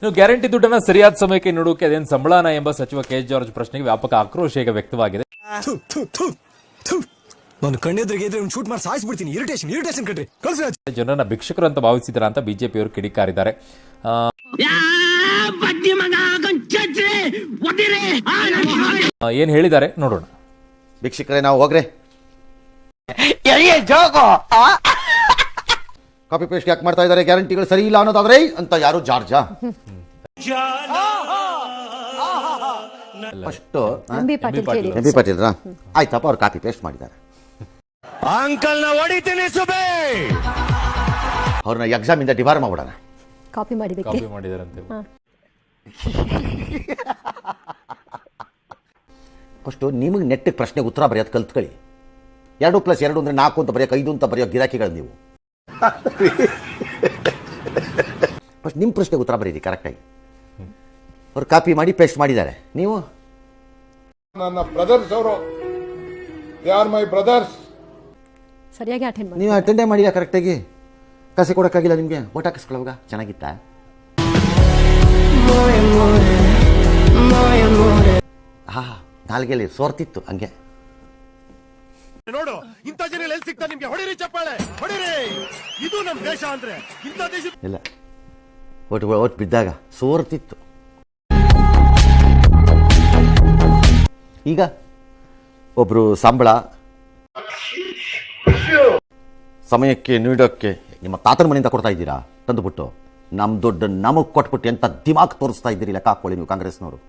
ನೀವು ಗ್ಯಾರಂಟಿ ದುಡ್ಡನ್ನ ಸರಿಯಾದ ಸಮಯಕ್ಕೆ ನೀಡೋಕೆ ಅದೇನು ಸಂಬಳನ ಎಂಬ ಸಚಿವ ಕೆ ಜಾರ್ಜ್ ಪ್ರಶ್ನೆಗೆ ವ್ಯಾಪಕ ಆಕ್ರೋಶ ಈಗ ವ್ಯಕ್ತವಾಗಿದೆ. ನಾನು ಕಣ್ಣೆದ್ರಿಗೆ ಶೂಟ್ ಮಾಡಿ ಸಾಯಿಸ್ಬಿಡ್ತೀನಿ. ಇರಿಟೇಷನ್ ಕಣ್ರಿ. ಜನರನ್ನ ಭಿಕ್ಷುಕರು ಅಂತ ಭಾವಿಸಿದ್ರ ಅಂತ ಬಿಜೆಪಿಯವರು ಕಿಡಿಕಾರಿದ್ದಾರೆ. ಏನ್ ಹೇಳಿದ್ದಾರೆ ನೋಡೋಣ. ಭಿಕ್ಷುಕರೇ ನಾವು ಹೋಗ್ರೆ ಕಾಪಿ ಪೇಸ್ಟ್ ಯಾಕೆ ಮಾಡ್ತಾ ಇದ್ದಾರೆ, ಗ್ಯಾರಂಟಿಗಳು ಸರಿ ಇಲ್ಲ ಅನ್ನೋದಾದ್ರೆ ಅಂತ ಯಾರು ಜಾರ್ಜಾ ಫಸ್ಟ್ ಎಂ ಬಿ ಪಾಟೀಲ್ ಆಯ್ತಪ್ಪ, ಅವ್ರು ಕಾಪಿ ಪೇಸ್ಟ್ ಮಾಡಿದ್ದಾರೆ. ಅಂಕಲ್ ನ ಹೊಡಿತೀನಿ ಸುಬೇ, ಅವ್ರನ್ನ ಎಕ್ಸಾಮ್ ಇಂದ ಡಿಬಾರ್ ಮಾಡ್ಬಿಡೋಣ. ಕಾಪಿ ಮಾಡಿದಾರಂತೆ. ಫಸ್ಟ್ ನಿಮಗೆ ನೆಟ್ಟಿಗೆ ಪ್ರಶ್ನೆಗೆ ಉತ್ತರ ಬರೆಯೋದು ಕಲ್ತ್ಕೊಳ್ಳಿ. 2+2 ಅಂದ್ರೆ 4 ಅಂತ ಬರೆಯೋಕೆ 5 ಅಂತ ಬರೆಯೋ ಗಿರಾಕಿಗಳು ನೀವು. ಫಸ್ಟ್ ನಿಮ್ಮ ಪ್ರಶ್ನೆಗೆ ಉತ್ತರ ಬರೀರಿ ಕರೆಕ್ಟಾಗಿ. ಅವ್ರು ಕಾಪಿ ಮಾಡಿ ಪೇಸ್ಟ್ ಮಾಡಿದ್ದಾರೆ. ನೀವು ನನ್ನ ಬ್ರದರ್ಸ್ ಅವರು, ದೇ ಆರ್ ಮೈ ಬ್ರದರ್ಸ್. ಸರಿಯಾಗಿ ಅಟೆಂಡ್ ಮಾಡಿ. ನೀವು ಅಟೆಂಡೇ ಮಾಡಿಲ್ಲ ಕರೆಕ್ಟಾಗಿ. ಕಸೆ ಕೊಡೋಕ್ಕಾಗಿಲ್ಲ ನಿಮಗೆ. ಓಟ್ ಹಾಕಿಸ್ಕೊಳ್ಳೋವಾಗ ಚೆನ್ನಾಗಿತ್ತ? ಹಾ, ನಾಲ್ಗೆಲ್ಲಿ ಸೋರ್ತಿತ್ತು ಹಂಗೆ. ನೋಡು, ಇಂಥ ಜನ ಎಲ್ಲಿ ಸಿಗ್ತಾ ನಿಮ್ಗೆ? ಹೊಡಿರಿ ಚಪ್ಪಾಳೆ, ಹೊಡಿರಿ. ಇದು ನಮ್ಮ ದೇಶ ಅಂದ್ರೆ ಇಂಥ ದೇಶ ಇಲ್ಲ. ಓಟ್ ಬಿದ್ದಾಗ ಸೋರ್ತಿತ್ತು. ಈಗ ಒಬ್ರು ಸಂಬಳ ಸಮಯಕ್ಕೆ ನೀಡೋಕ್ಕೆ ನಿಮ್ಮ ತಾತನ ಮನೆಯಿಂದ ಕೊಡ್ತಾ ಇದ್ದೀರಾ ತಂದುಬಿಟ್ಟು, ನಮ್ಮ ದುಡ್ಡು ನಮಗೆ ಕೊಟ್ಬಿಟ್ಟು ಎಂತ ದಿಮಾಗ್ ತೋರಿಸ್ತಾ ಇದ್ದೀರಿ. ಲೆಕ್ಕ ಹಾಕೊಳ್ಳಿ ನೀವು ಕಾಂಗ್ರೆಸ್ನವರು.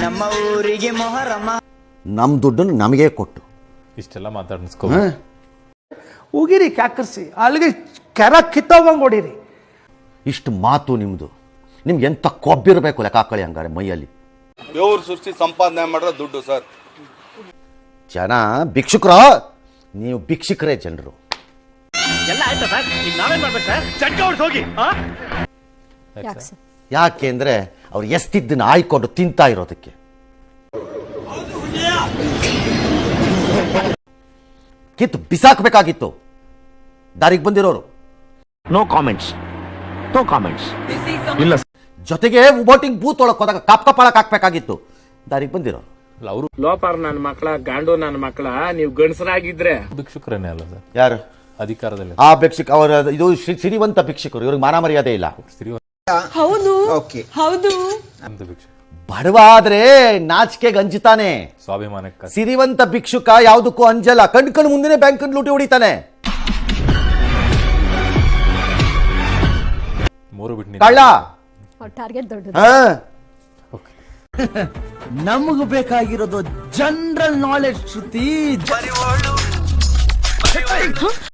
ನಮ್ಮ ಊರಿಗೆ ಮೊಹರಮ್ಮ, ನಮ್ಮ ದುಡ್ಡನ್ನು ನಮಗೆ ಕೊಟ್ಟು ಇಷ್ಟೆಲ್ಲ ಮಾತಾಡಿಸ್ಕೊ ಉಗಿರಿ ಕ್ಯಾಕರ್ಸಿ, ಅಲ್ಲಿಗೆ ಕೆರ ಕಿತ್ತೋಗಂಗೆ ಹೊಡೀರಿ. ಇಷ್ಟು ಮಾತು ನಿಮ್ದು. ನಿಮ್ಗೆ ಎಂತ ಕೊಬ್ಬಿರಬೇಕು ಲೆಕ್ಕ ಹಾಕೊಳ್ಳಿ. ಹಂಗಾರೆ ಮೈಯಲ್ಲಿ ಬೆವರು ಸುರಿಸಿ ಸಂಪಾದನೆ ಮಾಡೋ ದುಡ್ಡು ಸರ್. ಜನ ಭಿಕ್ಷುಕರ, ನೀವು ಭಿಕ್ಷುಕರೇ ಜನರು. ಎಲ್ಲ ಆಯ್ತಾ ಸರ್? ಈಗ ನಾವೇನ್ ಮಾಡ್ಬೇಕು ಸರ್? ಚಟ್ಕ ಹೊಡ್ಸ್ ಹೋಗಿ. ಯಾಕೆಂದ್ರೆ ಅವ್ರು ಎಸ್ತಿದ್ದನ್ನ ಆಯ್ಕೊಂಡು ತಿಂತಾ ಇರೋದಕ್ಕೆ. ಕಿತ್ತು ಬಿಸಾಕ್ಬೇಕಾಗಿತ್ತು ದಾರಿಗೆ ಬಂದಿರೋರು. No comments. ಇಲ್ಲ. ಜೊತೆಗೆ ವೋಟಿಂಗ್ ಬೂತ್ ಒಳಗೆ ಹೋದಾಗ ಕಪ್ಪಾಳಕ್ ಹಾಕ್ಬೇಕಾಗಿತ್ತು ದಾರಿಗೆ ಬಂದಿರೋರು. ಅವರು ಲೋಪಾರ್ ನನ್ನ ಮಕ್ಕಳ, ಗಾಂಡು ನನ್ನ ಮಕ್ಕಳ, ನೀವು ಗಂಡಸರಾಗಿದ್ರೆ ಭಿಕ್ಷುಕರೇನೆ ಅಲ್ಲ ಸರ್, ಯಾರು ಅಧಿಕಾರದಲ್ಲಿ ಆ ಭಿಕ್ಷುಕ ಅವರ ಇದು ಸಿರಿವಂತ ಭಿಕ್ಷುಕರು. ಇವ್ರಿಗೆ ಮಾನ ಮರ್ಯಾದೆ ಇಲ್ಲ. ಹೌದು ಹೌದು. ಬಡವಾದ್ರೆ ನಾಚಿಕೆಗೆ ಅಂಜುತ್ತಾನೆ. ಸ್ವಾಭಿಮಾನಕ್ಕೆ. ಸಿರಿವಂತ ಭಿಕ್ಷುಕ ಯಾವುದಕ್ಕೂ ಅಂಜಲ್ಲ. ಕಣ್ ಮುಂದೆ ಬ್ಯಾಂಕ್ ಲೂಟಿ ಹೊಡಿತಾನೆ. ಕಳ್ಳ. ಟಾರ್ಗೆಟ್ ದೊಡ್ಡದು. ನಮಗೂ ಬೇಕಾಗಿರೋದು ಜನರಲ್ ನಾಲೆಡ್ಜ್. ಶ್ರುತಿ